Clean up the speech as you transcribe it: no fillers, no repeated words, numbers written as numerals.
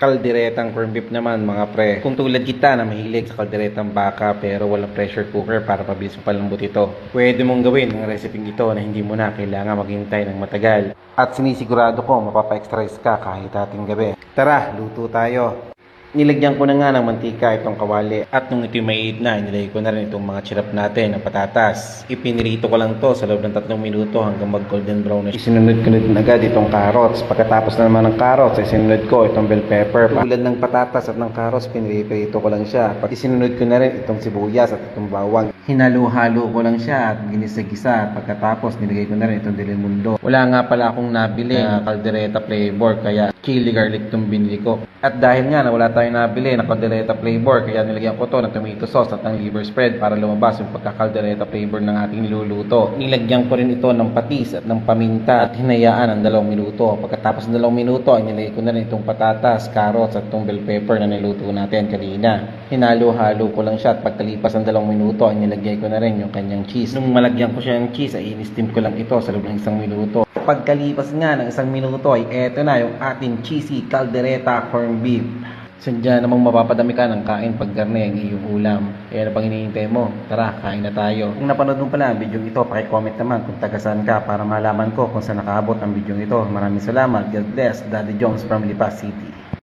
Kalderetang corned beef naman mga pre. Kung tulad kita na mahilig sa kalderetang baka pero walang pressure cooker para pabilis palambot ito, pwede mong gawin ang recipe ito na hindi mo na kailangan maghintay ng matagal. At sinisigurado ko mapapa-exercise ka kahit ating gabi. Tara, luto tayo. Nilagyan ko na nga ng mantika itong kawali at nung ito'y maiit na, inilagay ko na rin itong mga chirap natin na patatas. Ipinirito ko lang to sa loob ng 3 minuto hanggang mag golden brown na. Isinunod ko na agad itong carrots. Pagkatapos na naman ng carrots, isinunod ko itong bell pepper. Tulad ng patatas at ng carrots, pinirito ko lang siya. Pag isinunod ko na rin itong sibuyas at itong bawang. Hinalo-halo ko lang siya at ginisa-gisa. Pagkatapos nilagay ko na rin itong dilimundo. Wala nga pala akong nabili na caldereta flavor kaya chili garlic itong binili ko. At dahil nga na wala tayong nabili na caldereta flavor kaya nilagyan ko to ng tomato sauce at ng liver spread para lumabas yung pagka-caldereta flavor ng ating niluluto. Nilagyan ko rin ito ng patis at ng paminta at hinayaan ng 2 minuto. Pagkatapos ng 2 minuto ay nilagay ko na rin itong patatas, carrots at itong bell pepper na niluto natin kanina. Hinalo-halo ko lang siya at pagkalipas ng 2 minuto ay nilagay ko na rin yung kanyang cheese. Nung malagyan ko siya ng cheese ay in-steam ko lang ito sa loob ng 1 minuto. Pagkalipas nga ng 1 minuto ay eto na yung ating cheesy caldereta corned beef. Sadya namang mapapadami ka ng kain pag garne ang iyong ulam. Kaya na pang hinihintay mo, tara, kain na tayo. Kung napanood mo pala ang video ito, paki-comment naman kung taga saan ka para malaman ko kung saan nakaabot ang video ito. Maraming salamat. God bless. Daddy Jones from Lipa City.